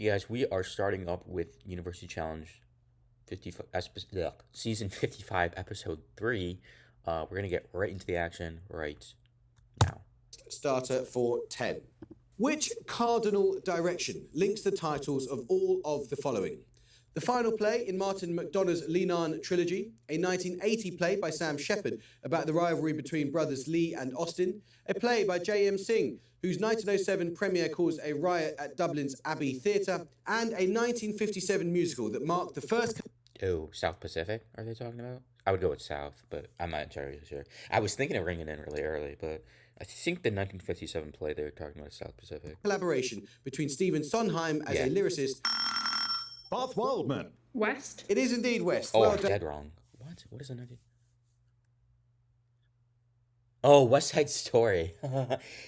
Hey guys, we are starting up with University Challenge 50, Season 55, Episode 3. We're going to get right into the action right now. Starter for 10. Which cardinal direction links the titles of all of the following? The final play in Martin McDonagh's Lenan trilogy, a 1980 play by Sam Shepard about the rivalry between brothers Lee and Austin, a play by J.M. Singh, whose 1907 premiere caused a riot at Dublin's Abbey Theatre, and a 1957 musical that marked the first... Oh, South Pacific, are they talking about? I would go with South, but I'm not entirely sure. I was thinking of ringing in really early, but I think the 1957 play they were talking about South Pacific. Collaboration between Stephen Sondheim as a lyricist... Bath Wildman. West? It is indeed West. Oh, Well I'm done. dead wrong. What is the 19... Oh, West Side Story.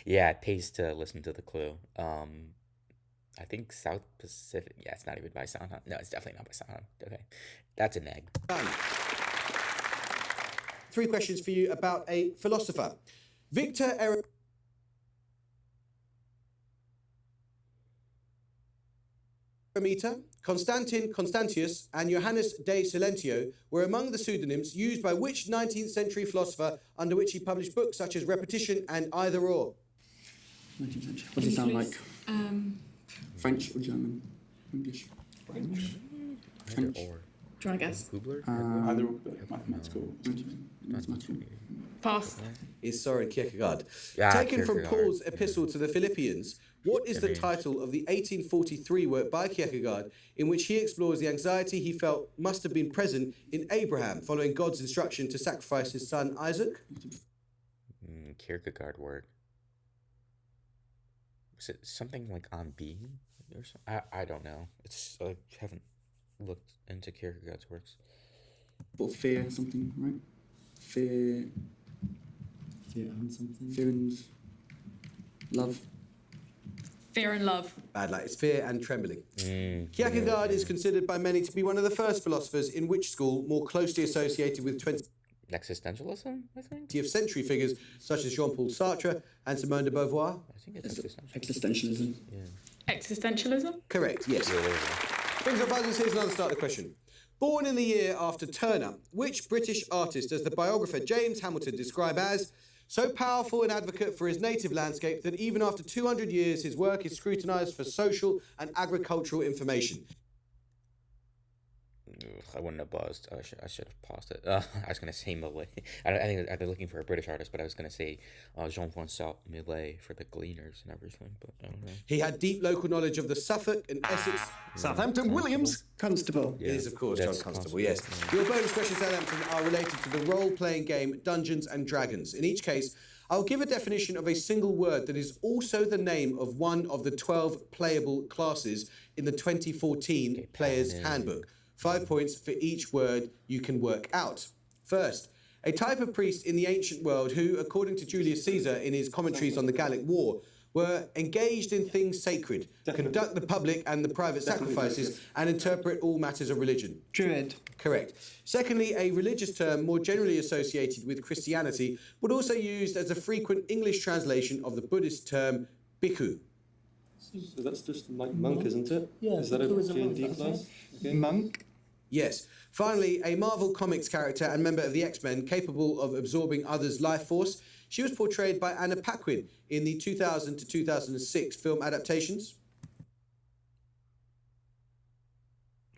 Yeah, it pays to listen to the clue. I think South Pacific. Yeah, it's not even by Sondheim. No, it's definitely not by Sondheim. Okay, that's an egg. Done. 3 questions for you about a philosopher. Victor Eremita, Constantin Constantius, and Johannes de Silentio were among the pseudonyms used by which 19th century philosopher under which he published books such as Repetition and Either Or? 19th century. What does it sound like? French or German? English? French. Either or. Do you want to guess? Hubler? Either or, mathematical. Mathematical. Pass. Is Soren Kierkegaard. Yeah, Taken from Kierkegaard. Paul's epistle to the Philippians, what is the title of the 1843 work by Kierkegaard in which he explores the anxiety he felt must have been present in Abraham following God's instruction to sacrifice his son Isaac? Kierkegaard work. Was it something like On Being or something? I don't know. It's I haven't looked into Kierkegaard's works. But fear something, right? Fear and something. Fear and love. Fear and Love. Bad luck. It's Fear and Trembling. Kierkegaard is considered by many to be one of the first philosophers in which school more closely associated with 20th Existentialism, I think? century figures such as Jean-Paul Sartre and Simone de Beauvoir? I think it's existentialism. Existentialism. Existentialism? Correct, yes. Brings up buzzers. Here's another start of the question. Born in the year after Turner, which British artist does the biographer James Hamilton describe as so powerful an advocate for his native landscape that even after 200 years his work is scrutinised for social and agricultural information? I wouldn't have buzzed. I should have paused it. I was going to say Millet. I think they're looking for a British artist, but I was going to say Jean-Francois Millet for the Gleaners and everything, but I don't know. He had deep local knowledge of the Suffolk and Essex... Southampton Williams. Constable. It is, of course, That's John Constable, yes. Your bonus questions, Southampton, are related to the role-playing game Dungeons and Dragons. In each case, I'll give a definition of a single word that is also the name of one of the 12 playable classes in the 2014 Player's Handbook. 5 points for each word you can work out. First, a type of priest in the ancient world who, according to Julius Caesar in his commentaries on the Gallic War, were engaged in things sacred, conduct the public and the private sacrifices, and interpret all matters of religion. Druid. Correct. Secondly, a religious term more generally associated with Christianity, but also used as a frequent English translation of the Buddhist term bhikkhu. So that's just like monk, isn't it? Yeah, Is that a it was a monk, D&D that's class? Okay. Monk. Yes. Finally, a Marvel Comics character and member of the X-Men capable of absorbing others' life force. She was portrayed by Anna Paquin in the 2000 to 2006 film adaptations.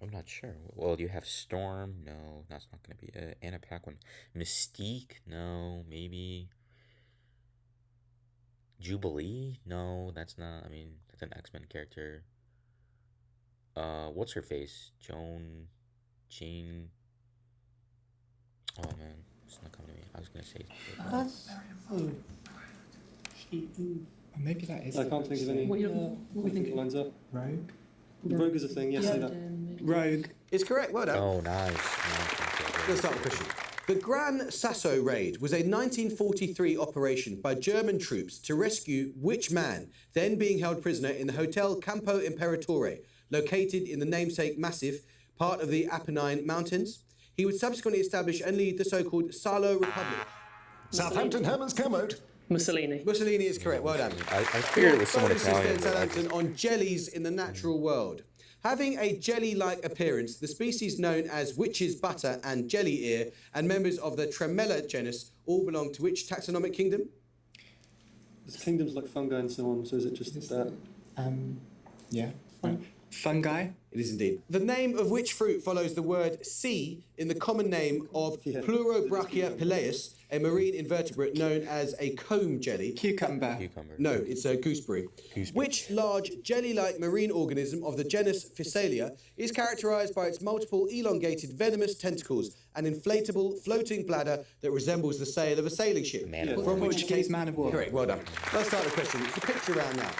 I'm not sure. Well, you have Storm. No, that's not going to be Anna Paquin. Mystique. No, maybe. Jubilee. No, that's not. I mean, that's an X-Men character. What's her face? Jane. Oh man, it's not coming to me. I was gonna say. Maybe that is. I can't think of any. What I think it lines up. Rogue. Rogue is a thing, yes, say that. Rogue. It's correct. Well done. Oh, nice. Let's start with the question. The Gran Sasso raid was a 1943 operation by German troops to rescue which man, then being held prisoner in the Hotel Campo Imperatore, located in the namesake Massif, part of the Apennine Mountains. He would subsequently establish and lead the so-called Salo Republic. Southampton Herman's Kermode. Mussolini. Mussolini is correct. Well done. I figured it was someone Bonuses Italian. then, but I Southampton, on jellies in the natural world. Having a jelly-like appearance, the species known as witch's butter and jelly ear and members of the Tremella genus all belong to which taxonomic kingdom? There's kingdoms like fungi and so on, so is it just that? Yeah. Fungi. It is indeed. The name of which fruit follows the word sea in the common name of Pleurobrachia pileus, a marine invertebrate known as a comb jelly? Cucumber. Cucumber. No, it's a gooseberry. Which large jelly-like marine organism of the genus Physalia is characterized by its multiple elongated venomous tentacles and inflatable floating bladder that resembles the sail of a sailing ship? Man of From war. which Portuguese man of war. Correct, well done. Let's start the question. It's the picture round now.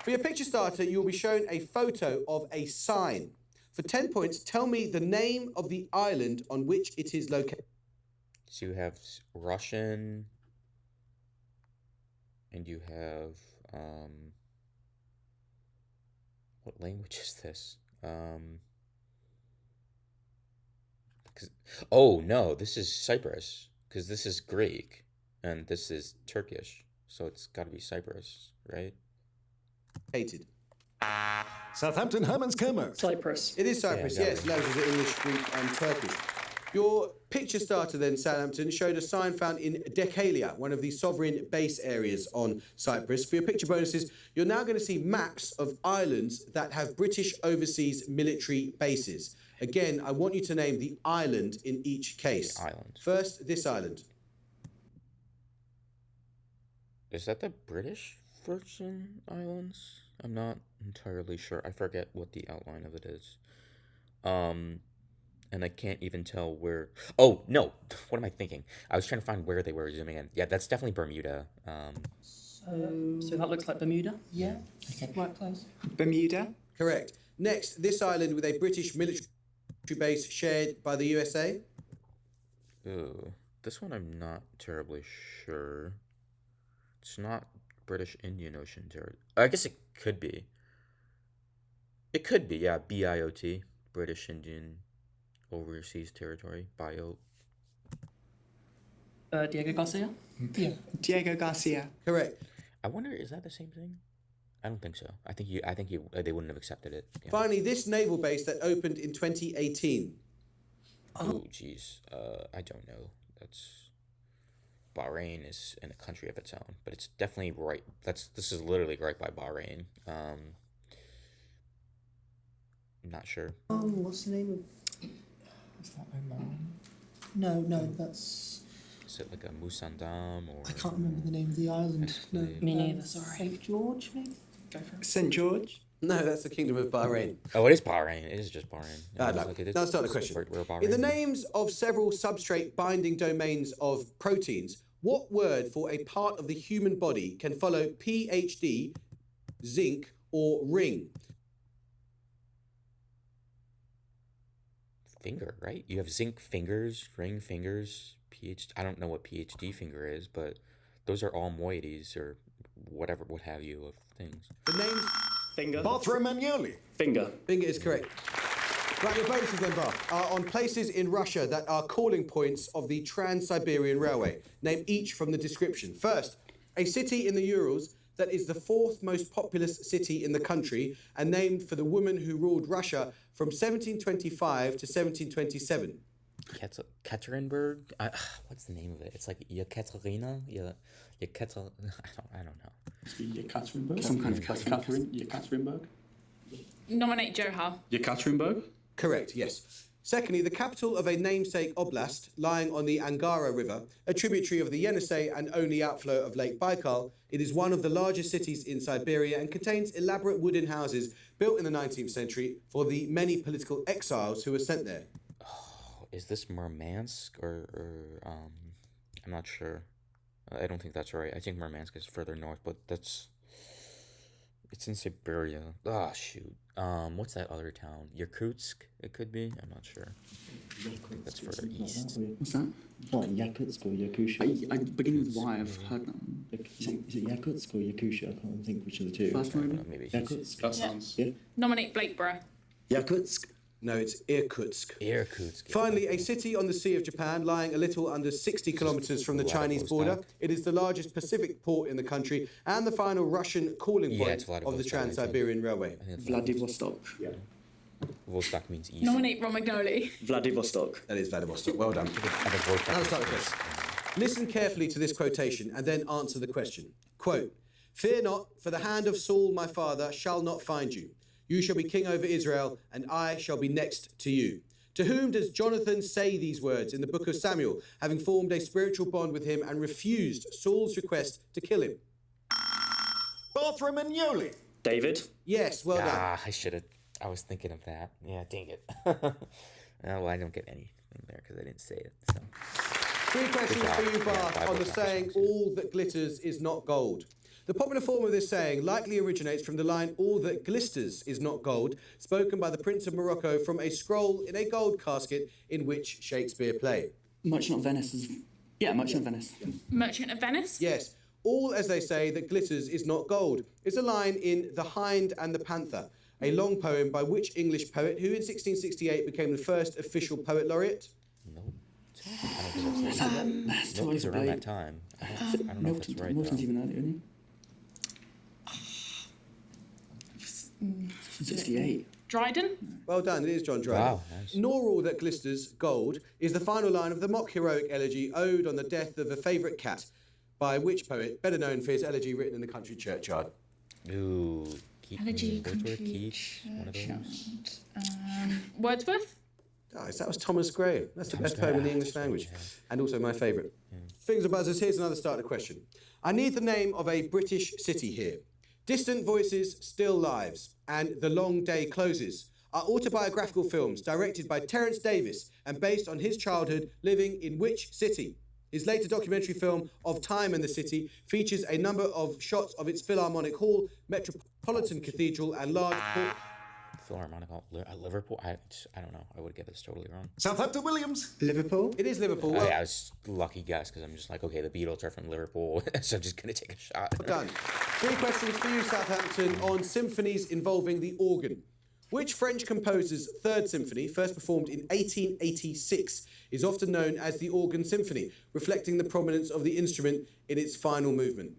For your picture starter, you'll be shown a photo of a sign. For 10 points, tell me the name of the island on which it is located. So you have Russian, and you have what language is this? Oh no, this is Cyprus because this is Greek and this is Turkish, so it's got to be Cyprus, right? Southampton Herman's Kermo. Cyprus. It is Cyprus, Yeah, yes. Languages are English, Greek, and Turkish. Your picture starter then, Southampton, showed a sign found in Decalia, one of the sovereign base areas on Cyprus. For your picture bonuses, you're now going to see maps of islands that have British overseas military bases. Again, I want you to name the island in each case. The island. First, this island. Is that the British Virgin Islands? I'm not entirely sure. I forget what the outline of it is. And I can't even tell where. Oh no! What am I thinking? I was trying to find where they were zooming in. Yeah, that's definitely Bermuda. So that looks like Bermuda? Yeah. Okay. Right close. Bermuda. Correct. Next, this island with a British military base shared by the USA. Ooh, this one I'm not terribly sure. It's not British Indian Ocean territory. I guess it could be. It could be, yeah. BIOT, British Indian Overseas Territory. Bio. Diego Garcia? Yeah. Diego Garcia. Correct. I wonder, is that the same thing? I don't think so. I think they wouldn't have accepted it. Yeah. Finally, this naval base that opened in 2018. Oh, jeez. I don't know. That's Bahrain is in a country of its own, but it's definitely right. This is literally right by Bahrain. I'm not sure. Oh, what's the name of? Is that Oman? No, that's. Is it like a Musandam or? I can't remember the name of the island. No, Me neither, sorry. St. George, maybe? Go for it. St. George. No, that's the Kingdom of Bahrain. Oh, it is Bahrain. It is just Bahrain. Ah, It no. is like it is- Now start the question. we're Bahrain. In the names of several substrate binding domains of proteins, what word for a part of the human body can follow PhD, zinc, or ring? Finger, right? You have zinc fingers, ring fingers, PhD. I don't know what PhD finger is, but those are all moieties or whatever, what have you, of things. The names. Finger. Barthra Magnoli. Finger. Finger is correct. Right, your bonuses then, Bart, are on places in Russia that are calling points of the Trans-Siberian Railway. Name each from the description. First, a city in the Urals that is the fourth most populous city in the country and named for the woman who ruled Russia from 1725 to 1727. Yekaterinburg? What's the name of it? It's like Yekaterina? Yekater... I don't know. Yekaterinburg. Some kind of Catherine. Yekaterinburg. Nominate Johar. Yekaterinburg. Correct, yes. Secondly, the capital of a namesake oblast lying on the Angara River, a tributary of the Yenisei and only outflow of Lake Baikal. It is one of the largest cities in Siberia and contains elaborate wooden houses built in the 19th century for the many political exiles who were sent there. Oh, is this Murmansk or I'm not sure. I don't think that's right. I think Murmansk is further north, but it's in Siberia. Ah, shoot. What's that other town? Yakutsk, it could be? I'm not sure. That's further east. What's that? Like Yakutsk or Yakutia. I beginning with Y. I've heard that one. Is it Yakutsk or Yakutia? I can't think which of the two. First one. Maybe Yakutsk. That sounds. Yeah. Nominate Blakeborough. Yakutsk. No, it's Irkutsk. Irkutsk. Finally, a city on the Sea of Japan, lying a little under 60 kilometers from the Chinese border. It is the largest Pacific port in the country and the final Russian calling point of the Trans-Siberian Railway. Vladivostok. Vostok means east. Nominate Ron McNally. Vladivostok. That is Vladivostok. Well done. I think Vostok Now is start the east. question. Listen carefully to this quotation and then answer the question. Quote, "Fear not, for the hand of Saul my father shall not find you. You shall be king over Israel, and I shall be next to you." To whom does Jonathan say these words in the book of Samuel, having formed a spiritual bond with him and refused Saul's request to kill him? Barbara Mignoli. David. Yes, well done. Ah, I should have. I was thinking of that. Yeah, dang it. Oh, well, I don't get anything there because I didn't say it. So. 3 questions job. for you, Yeah, Bart, Bible on the knowledge, saying, actually. "All that glitters is not gold." The popular form of this saying likely originates from the line, "All that glisters is not gold," spoken by the Prince of Morocco from a scroll in a gold casket in which Shakespeare played. Merchant of Venice is. Yeah, Merchant of Venice. Merchant of Venice. Yes, all, as they say, that glitters is not gold is a line in The Hind and the Panther, a long poem by which English poet who in 1668 became the first official poet laureate? Nope. I don't think that's right. Nope, it's around that time. I don't know if that's right, Milton's though. even earlier, isn't he? 68. Dryden. Well done, it is John Dryden. Wow, nice. "Nor all that glisters gold" is the final line of the mock heroic elegy Ode on the Death of a Favourite Cat, by which poet, better known for his elegy written in the country churchyard? Ooh. Elegy, Wordsworth, country Keats, one of those. Wordsworth. Nice, that was Thomas Gray. That's the best poem in the English language, and also my favourite. Fingers and buzzers, here's another starter question. I need the name of a British city here. Distant Voices, Still Lives, and The Long Day Closes are autobiographical films directed by Terence Davis and based on his childhood living in which city? His later documentary film Of Time and the City features a number of shots of its Philharmonic Hall, Metropolitan Cathedral, and large port. Philharmonic Liverpool. I don't know. I would get this totally wrong. Southampton Williams. Liverpool. It is Liverpool. Oh, Well yeah, I was lucky guess because I'm just like, okay, the Beatles are from Liverpool, so I'm just gonna take a shot. done. 3 questions for you, Southampton, on symphonies involving the organ. Which French composer's Third Symphony, first performed in 1886, is often known as the Organ Symphony, reflecting the prominence of the instrument in its final movement?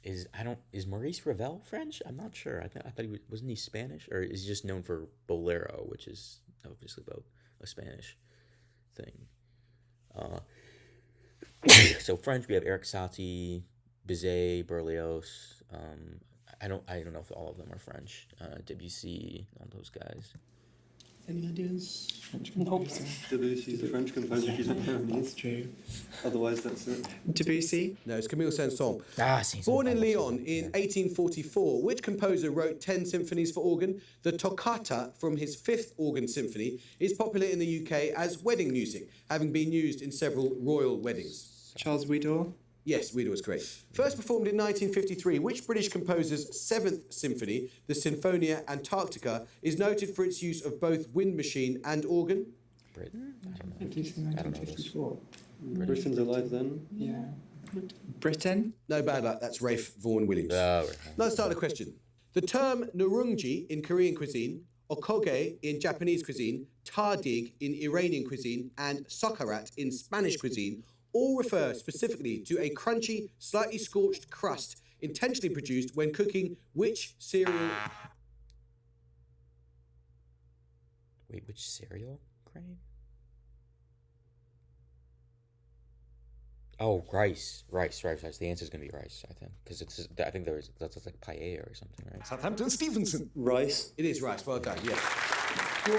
Is Maurice Ravel French? I'm not sure. I thought wasn't he Spanish, or is he just known for bolero, which is obviously about a Spanish thing. So French, we have Eric Satie, Bizet, Berlioz. I don't know if all of them are French. Debussy, all those guys. Any ideas? French Nope. composer. Debussy's a French composer, he's apparently. That's true. Otherwise, that's it. Debussy. No, it's Camille Saint-Saëns. See, Born in I Lyon also- in yeah. 1844, which composer wrote 10 symphonies for organ? The toccata from his 5th organ symphony is popular in the UK as wedding music, having been used in several royal weddings. Charles Widor. Yes, Reader was correct. First performed in 1953, which British composer's 7th symphony, the Sinfonia Antarctica, is noted for its use of both wind machine and organ? Britain? I don't know. Did you say I don't know this. 1954? Britain's alive then. Yeah. Britain. No bad luck, that's Rafe Vaughan Williams. Oh, right. Let's start the question. The term nurungji in Korean cuisine, okoge in Japanese cuisine, tardig in Iranian cuisine, and sokarat in Spanish cuisine all refer specifically to a crunchy, slightly scorched crust intentionally produced when cooking which cereal? Wait, which cereal, Crane? Oh, rice. The answer is gonna be rice, I think, because I think that's like paella or something, right? Southampton Stevenson. Rice. It is rice, well done, yes. Your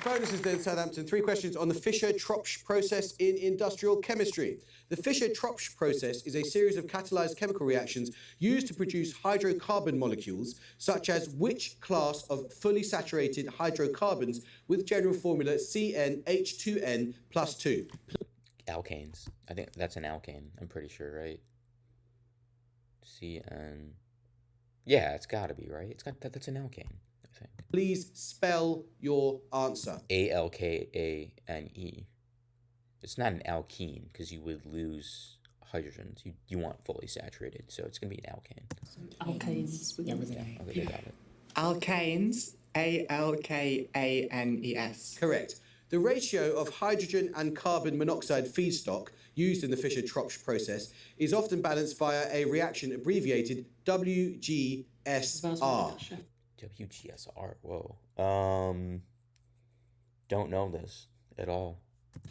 bonuses then, Southampton. 3 questions on the Fischer-Tropsch process in industrial chemistry. The Fischer-Tropsch process is a series of catalyzed chemical reactions used to produce hydrocarbon molecules, such as which class of fully saturated hydrocarbons with general formula CnH2n plus 2? Alkanes. I think that's an alkane. I'm pretty sure, right? CN. Yeah, it's got to be right. That's an alkane, I think. Please spell your answer. Alkane. It's not an alkene because you would lose hydrogens. You want fully saturated, so it's gonna be an alkane. Alkanes. Yeah, with an A. Okay, they got it. Alkanes. Alkanes. Correct. The ratio of hydrogen and carbon monoxide feedstock used in the Fischer-Tropsch process is often balanced via a reaction abbreviated WGSR. WGSR. Whoa. Don't know this at all.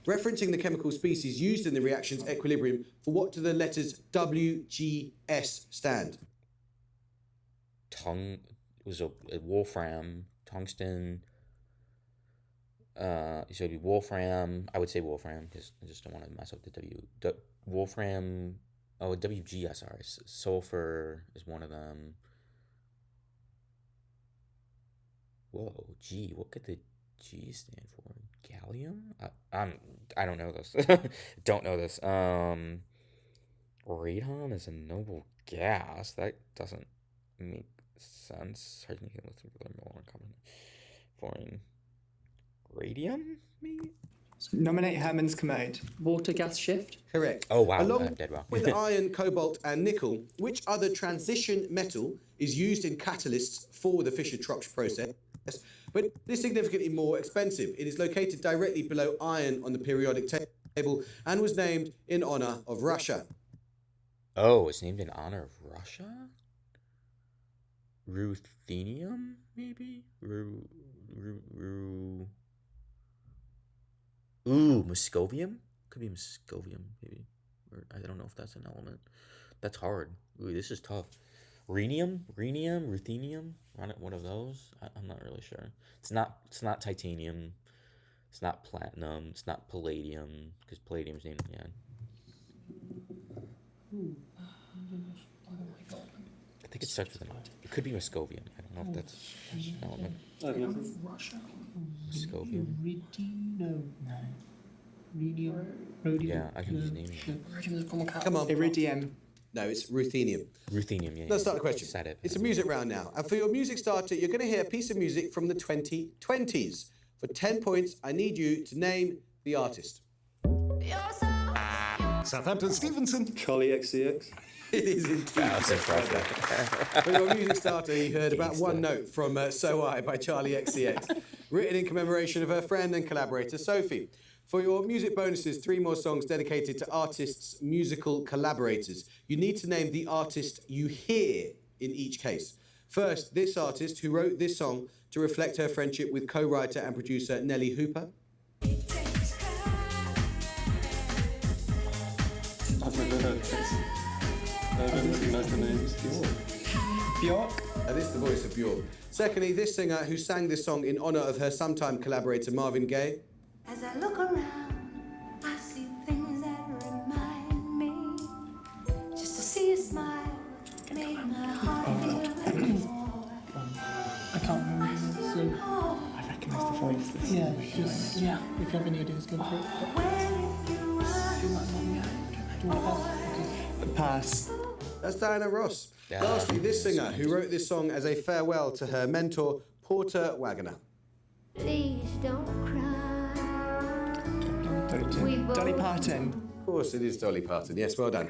Referencing the chemical species used in the reaction's equilibrium, for what do the letters WGS stand? It was a wolfram, tungsten. So it'd be wolfram. I would say wolfram because I just don't want to mess up the wolfram. Oh, WGSR. Sulfur is one of them. Whoa, G. What could the G stand for? Gallium? I don't know this. Don't know this. Radon is a noble gas. That doesn't make sense. Hard to make it look more common. Foreign. Radium, maybe? Nominate Herman's commode. Water gas shift. Correct. Oh wow, Along dead wrong. with iron, cobalt, and nickel, which other transition metal is used in catalysts for the Fischer-Tropsch process, but is significantly more expensive? It is located directly below iron on the periodic table and was named in honor of Russia. Oh, it's named in honor of Russia? Ruthenium, maybe? Ooh, Moscovium? Could be Moscovium, maybe. Or I don't know if that's an element. That's hard. Ooh, this is tough. Rhenium, ruthenium. One of those. I'm not really sure. It's not titanium. It's not platinum. It's not palladium because palladium's named. Yeah. I think it starts with an I. It could be Moscovium. I don't know if that's an element. Russia. Moscovium. No. Rhodium. Yeah, I can just name it. Rhodium is a common Come on. Iridium. No, it's ruthenium. Ruthenium, yeah. Let's start the question. Said it. It's a music round now. And for your music starter, you're going to hear a piece of music from the 2020s. For 10 points, I need you to name the artist. Southampton Stevenson. Charlie XCX. It is indeed. That's impressive. For your music starter, you heard about one note from So I by Charlie XCX, written in commemoration of her friend and collaborator Sophie. For your music bonuses, 3 more songs dedicated to artists' musical collaborators. You need to name the artist you hear in each case. First, this artist who wrote this song to reflect her friendship with co-writer and producer Nelly Hooper. I've never heard this. I don't recognise the names. Bjork. This is the voice of Bjork. Secondly, this singer who sang this song in honour of her sometime collaborator Marvin Gaye. As I look around, I see things that remind me. Just to see a smile made my heart feel like more. I can't remember. So, I recognise the voice. This yeah, is just, yeah. If you have any ideas, go for it. Pass. That's Diana Ross. Lastly, this singer who wrote this song as a farewell to her mentor, Porter Wagoner. Please don't cry. Dolly Parton. Of course, it is Dolly Parton. Yes, well done.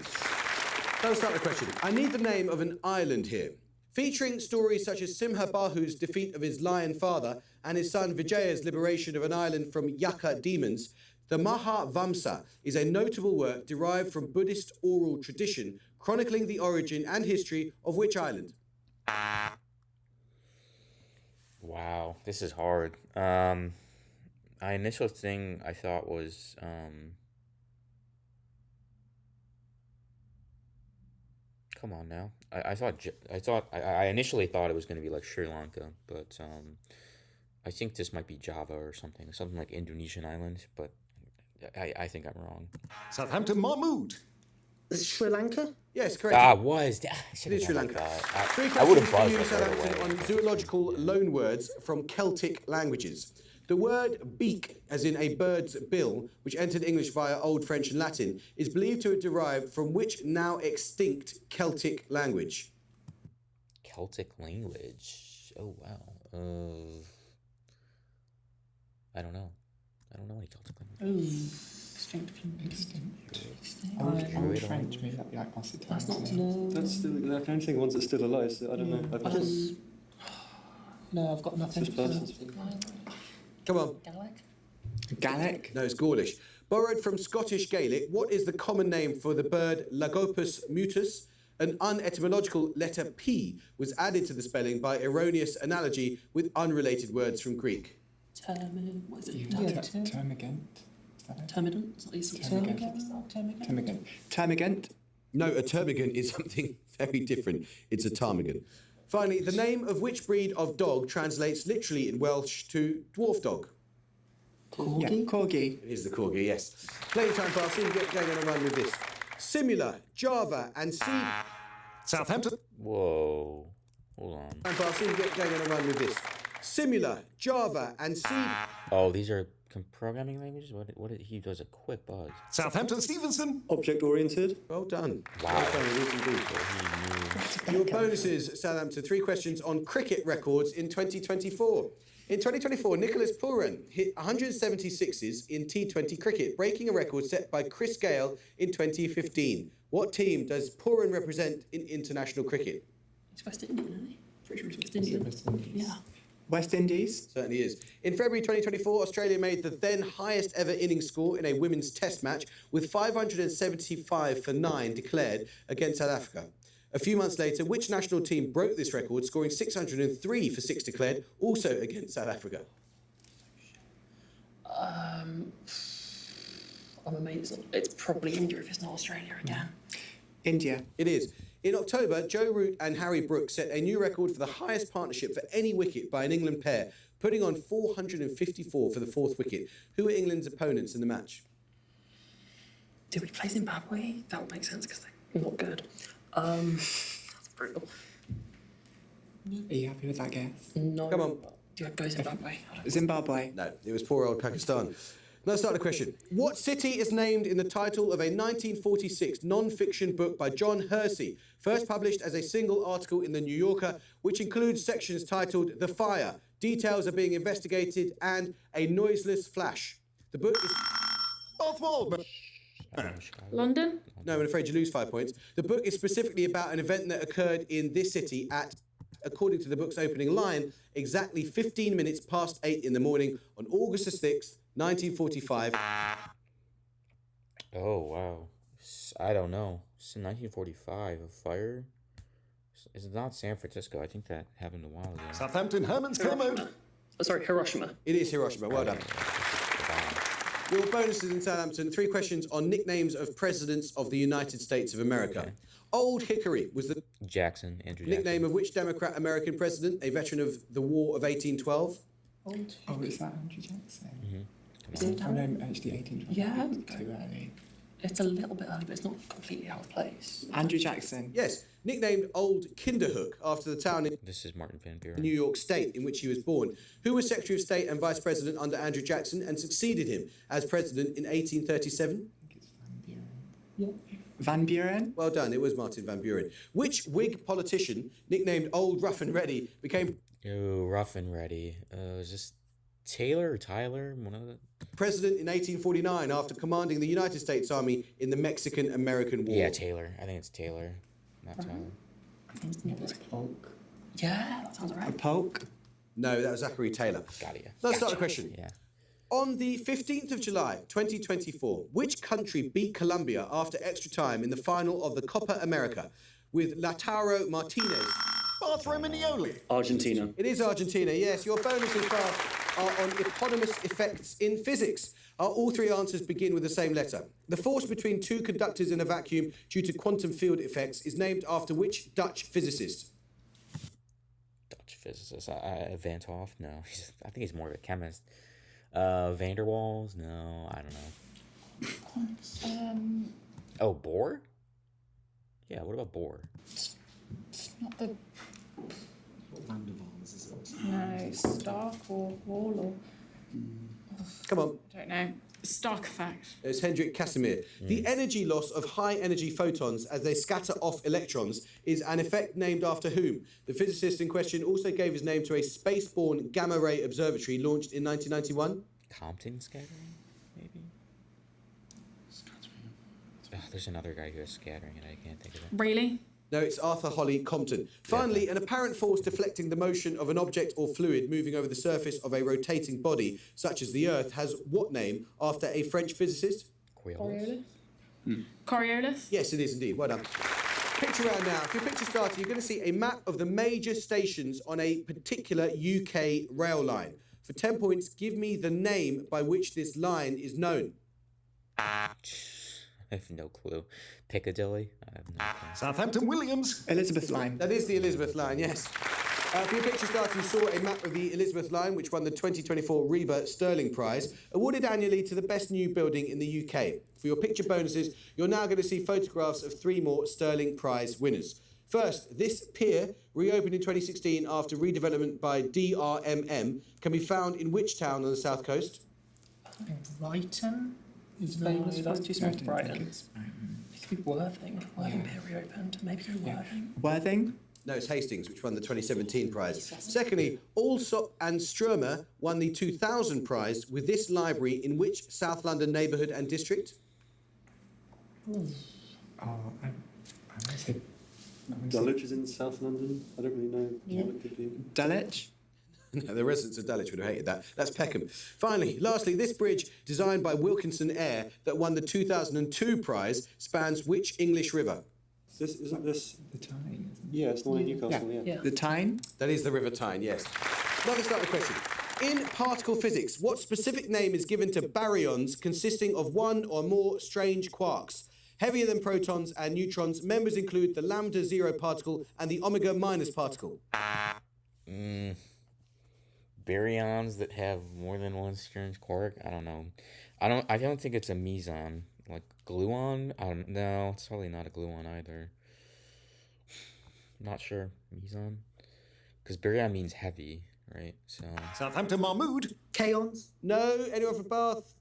Let's start the question. I need the name of an island here. Featuring stories such as Simha Bahu's defeat of his lion father and his son Vijaya's liberation of an island from Yaka demons, the Mahavamsa is a notable work derived from Buddhist oral tradition chronicling the origin and history of which island? Wow, this is hard. My initial thing I thought was come on now. I initially thought it was going to be like Sri Lanka, but I think this might be Java or something like Indonesian island, but I think I'm wrong. Southampton Mahmood. Is it Sri Lanka? Yes, correct. It is Sri Lanka. Three I would have questions for you, buzzed right Southampton, away. on zoological loanwords from Celtic languages. The word beak, as in a bird's bill, which entered English via Old French and Latin, is believed to have derived from which now extinct Celtic language? Celtic language. Oh wow. I don't know any Celtic language. Oh, extinct. Old French, maybe that'd be like Occitan. That's not no. That's still. I can only think of ones that's still alive. So I don't know. I just. No, I've got nothing. Just persons. Come on. Gaelic. Gaelic. No, it's Gaulish. Borrowed from Scottish Gaelic, what is the common name for the bird Lagopus mutus? An unetymological letter P was added to the spelling by erroneous analogy with unrelated words from Greek. What is it? Yeah, Termagant. Is that it? Termidant? Is that what it's Termagant. Termagant. No, a termagant is something very different. It's a ptarmigan. Finally, the name of which breed of dog translates literally in Welsh to dwarf dog? Yeah, corgi. It is the corgi, yes. Playing time passing, get going on a run with this. Simula, Java, and C. Southampton. Whoa. Hold on. Time passing, get going on a run with this. Simula, Java, and C. Oh, these are programming languages? He does a quick buzz. Southampton Stevenson. Object oriented. Well done. Wow. Well done, it is indeed. Your bonuses, Southampton. 3 questions on cricket records in 2024. In 2024, Nicholas Pooran hit 176s in T20 cricket, breaking a record set by Chris Gale in 2015. What team does Pooran represent in international cricket? It's West Indian, isn't he? Pretty sure it's West Indian. West Indies. Yeah. West Indies. Certainly is. In February 2024, Australia made the then highest ever innings score in a women's test match with 575 for 9 declared against South Africa. A few months later, which national team broke this record, scoring 603 for 6 declared, also against South Africa? I'm amazed. It's probably India if it's not Australia again. India. It is. In October, Joe Root and Harry Brooks set a new record for the highest partnership for any wicket by an England pair, putting on 454 for the 4th wicket. Who were England's opponents in the match? Did we play Zimbabwe? That would make sense because they're not good. That's brutal. Are you happy with that guess? No. Come on. Yeah, go Zimbabwe. Zimbabwe. No, it was poor old Pakistan. Let's start the question. What city is named in the title of a 1946 non-fiction book by John Hersey, first published as a single article in The New Yorker, which includes sections titled The Fire, Details Are Being Investigated, and A Noiseless Flash? The book is... Bothwell. London. No, I'm afraid you lose 5 points. The book is specifically about an event that occurred in this city at, according to the book's opening line, exactly 15 minutes past 8 in the morning on August the 6th, 1945. Oh, wow. I don't know. It's 1945. A fire? It's not San Francisco. I think that happened a while ago. Southampton Herman's Kermode. Oh, sorry, Hiroshima. It is Hiroshima. Well done. Your bonuses in Southampton. 3 questions on nicknames of presidents of the United States of America. Okay. Old Hickory was the Andrew Jackson. nickname of which Democrat American president, a veteran of the War of 1812? Oh, is that Andrew Jackson? Is it Oh, no, actually 1812. Yeah. Too early. It's a little bit early, but it's not completely out of place. Andrew Jackson. Yes, nicknamed Old Kinderhook after the town in This is Martin Van Buren. New York State in which he was born. Who was Secretary of State and Vice President under Andrew Jackson and succeeded him as president in 1837? I think it's Van Buren. Van Buren. Well done, it was Martin Van Buren. Which Whig politician, nicknamed Old Rough and Ready, became Oh, rough and ready. Is this Taylor or Tyler? One of the... president in 1849 after commanding the United States Army in the Mexican-American War? Yeah, Taylor. I think it's Taylor, not Tyler. I think it was Polk. Yeah, that sounds A right. polk. No, that was Zachary Taylor. Got it. Let's start the question. Yeah. On the 15th of July, 2024, which country beat Colombia after extra time in the final of the Copa America with Lautaro Martinez? Bathroom and Nioli. Argentina. It is Argentina, yes. Your bonuses are on eponymous effects in physics. All 3 answers begin with the same letter. The force between 2 conductors in a vacuum due to quantum field effects is named after which Dutch physicist? Dutch physicist. Van 't Hoff? No. I think he's more of a chemist. Van der Waals? No, I don't know. Oh, Bohr? Yeah, what about Bohr? It's not the Van der Waals, is it? no Stark or Wall or Come on. I don't know. Stark effect. It's Hendrik Casimir. The energy loss of high-energy photons as they scatter off electrons is an effect named after whom? The physicist in question also gave his name to a space-borne gamma-ray observatory launched in 1991. Compton scattering, maybe? Oh, there's another guy who has scattering, and I can't think of it. Rayleigh. No, it's Arthur Holly Compton. Finally, an apparent force deflecting the motion of an object or fluid moving over the surface of a rotating body, such as the Earth, has what name after a French physicist? Coriolis? Coriolis? Yes, it is indeed. Well done. Picture round now. For your picture starter, you're going to see a map of the major stations on a particular UK rail line. For 10 points, give me the name by which this line is known. I have no clue. Piccadilly? I have no clue. Southampton Williams. Elizabeth Line. That is the Elizabeth line, yes. For your picture starter, you saw a map of the Elizabeth line, which won the 2024 Reba Sterling Prize, awarded annually to the best new building in the UK. For your picture bonuses, you're now going to see photographs of 3 more Sterling Prize winners. First, this pier, reopened in 2016 after redevelopment by DRMM, can be found in which town on the south coast? Brighton is No, famous that's for too small for Brighton. It could be Worthing. Worthing Pier reopened. Maybe go Worthing. Worthing. No, it's Hastings, which won the 2017 prize. Secondly, Allsop and Stromer won the 2000 prize with this library in which South London neighbourhood and district? Oh, I say Dulwich is in South London. I don't really know what it could be. Dulwich. No, the residents of Dulwich would have hated that. That's Peckham. Finally, lastly, this bridge, designed by Wilkinson Eyre, that won the 2002 prize, spans which English river? Isn't this? the Tyne. Yeah, it's the one in Newcastle. Yeah. The Tyne. That is the River Tyne, yes. Now let's start the question. In particle physics, what specific name is given to baryons consisting of one or more strange quarks? Heavier than protons and neutrons, members include the lambda 0 particle and the omega minus particle. Baryons that have more than one strange quark? I don't know. I don't think it's a meson. Like gluon? No, it's probably not a gluon either. Not sure. Meson? Because baryon means heavy, right? So Southampton Mahmood. Kaons. No, anyone from Bath?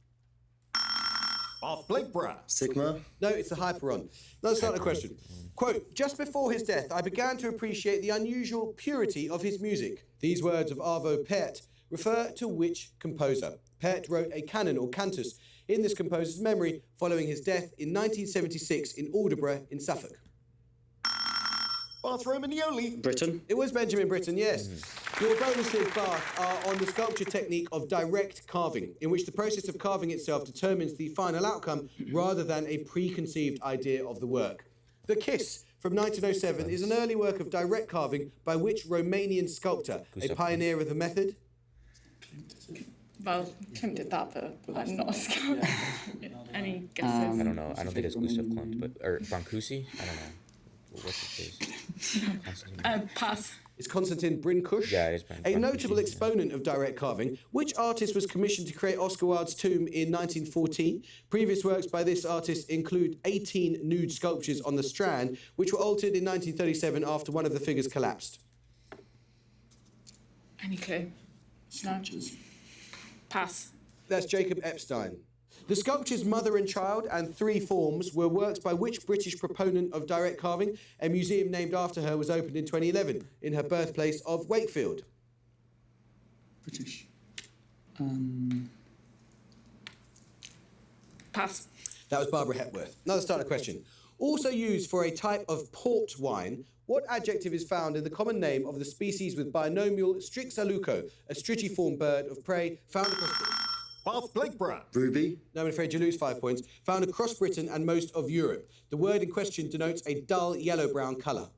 Bath Blakeborough. Sigma. No, it's the hyperon. Now let's start the question. Quote, just before his death, I began to appreciate the unusual purity of his music. These words of Arvo Pärt refer to which composer? Pärt wrote a canon or cantus in this composer's memory following his death in 1976 in Aldeburgh in Suffolk. Bath Romagnoli. Britain. It was Benjamin Britten, yes. Your bonuses, Bath, are on the sculpture technique of direct carving, in which the process of carving itself determines the final outcome rather than a preconceived idea of the work. The Kiss from 1907 is an early work of direct carving by which Romanian sculptor, a pioneer of the method? Well, Klimt did that, but like not a scout. Any guesses? I don't know. I don't think it's Gustav Klimt, but or Brancusi? I don't know. What's his face? Pass. It's Konstantin Brinkush, Yeah, it is a Brancusi, notable yeah. exponent of direct carving. Which artist was commissioned to create Oscar Wilde's tomb in 1914? Previous works by this artist include 18 nude sculptures on the Strand, which were altered in 1937 after one of the figures collapsed. Any clue? Sculptures. Pass. That's Jacob Epstein. The sculptures Mother and Child and Three Forms were works by which British proponent of direct carving? A museum named after her was opened in 2011 in her birthplace of Wakefield. British. Pass. That was Barbara Hepworth. Now let's start a question. Also used for a type of port wine, what adjective is found in the common name of the species with binomial Strixaluco, a stritiform bird of prey found across Britain? Bath Blakeborough. Ruby. No, I'm afraid you lose 5 points. Found across Britain and most of Europe. The word in question denotes a dull yellow-brown colour.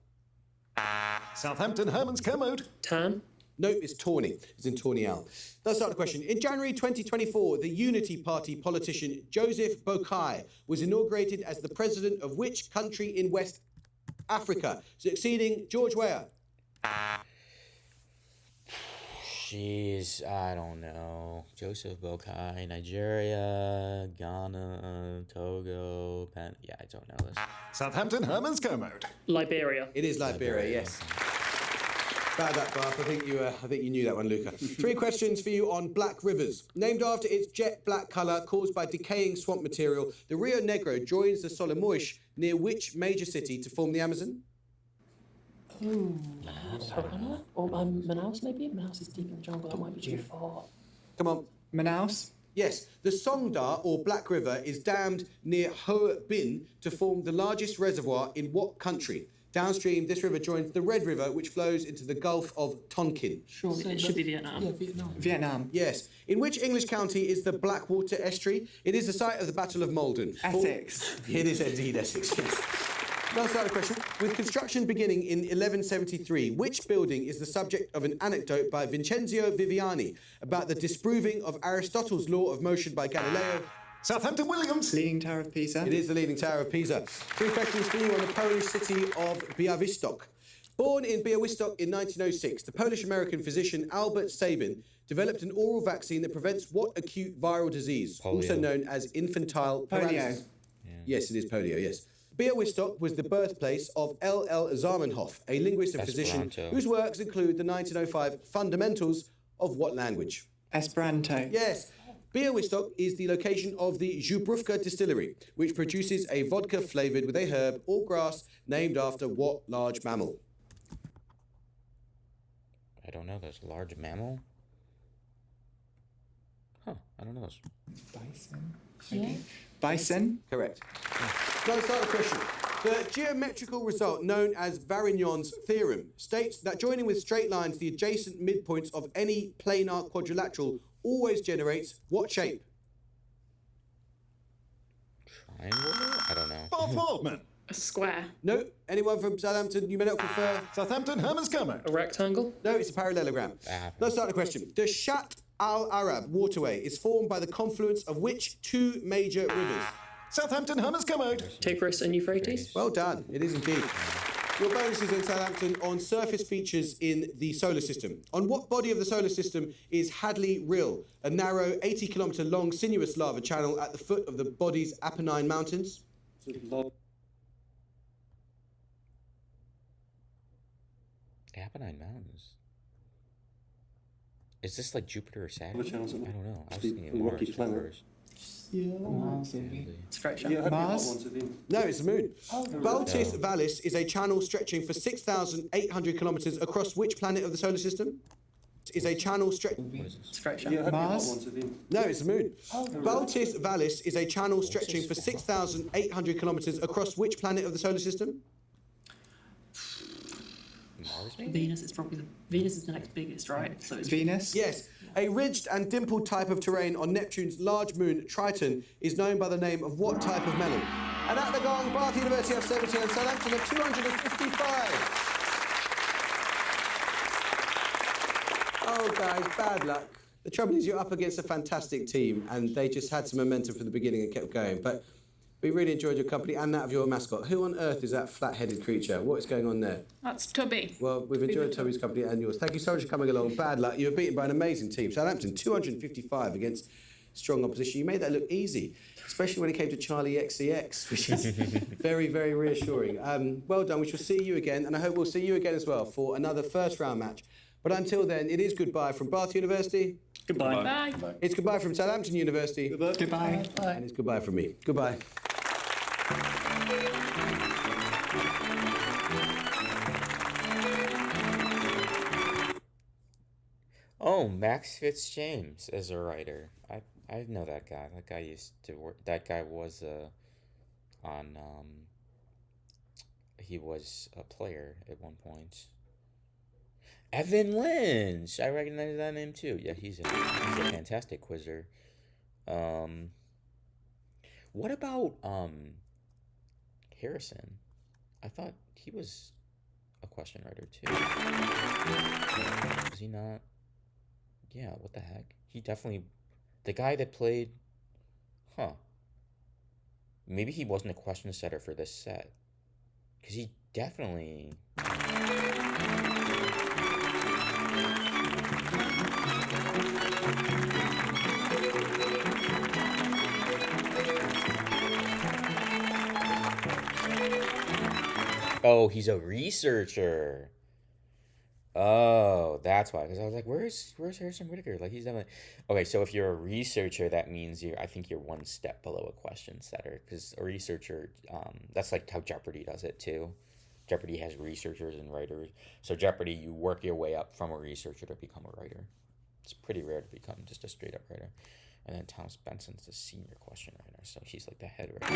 Southampton Herman's Kermode. Tan. Nope, it's tawny. It's in tawny owl. Let's start the question. In January 2024, the Unity Party politician Joseph Boakai was inaugurated as the president of which country in West Africa, succeeding George Weah? Jeez, I don't know. Joseph Boakai, Nigeria, Ghana, Togo, yeah, I don't know this. Southampton Herman's Kermode. Liberia. It is Liberia, yes. Bad that, Bath. I think you knew that one, Luca. 3 questions for you on black rivers. Named after its jet black colour caused by decaying swamp material, the Rio Negro joins the Solimões near which major city to form the Amazon? Havana? Or Manaus, maybe? Manaus is deep in the jungle. That might be too far. Come on. Manaus. Yes, the Songda, or Black River, is dammed near Ho Bin to form the largest reservoir in what country? Downstream, this river joins the Red River, which flows into the Gulf of Tonkin. Surely So it should be Vietnam. Yeah, Vietnam. Vietnam. Yes. In which English county is the Blackwater Estuary? It is the site of the Battle of Malden. Essex. It is indeed Essex, yes. Now, start the question. With construction beginning in 1173, which building is the subject of an anecdote by Vincenzo Viviani about the disproving of Aristotle's law of motion by Galileo? Southampton Williams. Leaning Tower of Pisa. It is the Leaning Tower of Pisa. 3 questions for you on the Polish city of Białystok. Born in Białystok in 1906, the Polish-American physician Albert Sabin developed an oral vaccine that prevents what acute viral disease, also Polio. known as infantile paralysis? Yes, it is polio, yes. Białystok was the birthplace of L.L. Zamenhof, a linguist and physician Esperanto. whose works include the 1905 Fundamentals of what language? Esperanto. Yes. Białystok is the location of the Żubrówka distillery, which produces a vodka flavoured with a herb or grass named after what large mammal? I don't know. There's a large mammal. Huh. I don't know. This. Bison. Yeah. Bison. Correct. Now let's start the question. The geometrical result known as Varignon's theorem states that joining with straight lines the adjacent midpoints of any planar quadrilateral always generates what shape? Triangle? I don't know. Bath Wildman. A square. No. Anyone from Southampton? You may not prefer. Southampton Herman's Kermode. A rectangle? No, it's a parallelogram. Let's start the question. The Shat al-Arab waterway is formed by the confluence of which 2 major rivers? Southampton Herman's Kermode. Tigris and Euphrates? Well done. It is indeed. Your bonuses in Southampton on surface features in the solar system. On what body of the solar system is Hadley Rill, a narrow 80-kilometre long sinuous lava channel at the foot of the body's Apennine Mountains? The Apennine Mountains. Is this like Jupiter or Saturn? I don't know. I was thinking rocky Mars planet. first. Mars. Straight shot. Yeah, Mars. No, it's the moon. Baltis Vallis is a channel stretching for 6,800 kilometres across which planet of the solar system? Is a channel stretching. Straight shot. Yeah, Mars. No, it's the moon. Baltis Vallis is a channel stretching for 6,800 kilometres across which planet of the solar system? Mars, maybe? Venus is probably Venus is the next biggest, right? So it's Venus. Yes. A ridged and dimpled type of terrain on Neptune's large moon, Triton, is known by the name of what type of melon? And at the gong, Bath University have 70 and Southampton have 255. Oh, guys, bad luck. The trouble is you're up against a fantastic team, and they just had some momentum from the beginning and kept going. But we really enjoyed your company and that of your mascot. Who on earth is that flat-headed creature? What is going on there? That's Tubby. Well, we've enjoyed Toby's company and yours. Thank you so much for coming along. Bad luck. You were beaten by an amazing team. Southampton, 255 against strong opposition. You made that look easy, especially when it came to Charlie XCX, which is very, very reassuring. Well done. We shall see you again, and I hope we'll see you again as well for another first-round match. But until then, it is goodbye from Bath University. Goodbye. Bye. It's goodbye from Southampton University. Goodbye. And it's goodbye from me. Goodbye. Oh, Max Fitzjames as a writer. I know that guy. That guy used to work. That guy was on he was a player at one point. Evan Lynch. I recognize that name too. Yeah, he's a fantastic quizzer. What about Harrison? I thought he was a question writer too. Is he not? Yeah, what the heck? He definitely... The guy that played... Huh. Maybe he wasn't a question setter for this set. Because he definitely... Oh, he's a researcher. Oh, that's why. Because I was like, where's Harrison Whitaker? Like, he's definitely... Okay, so if you're a researcher, that means I think you're one step below a question setter. Because a researcher, that's like how Jeopardy does it too. Jeopardy has researchers and writers. So Jeopardy, you work your way up from a researcher to become a writer. It's pretty rare to become just a straight up writer. And then Thomas Benson's the senior question writer, so he's like the head writer.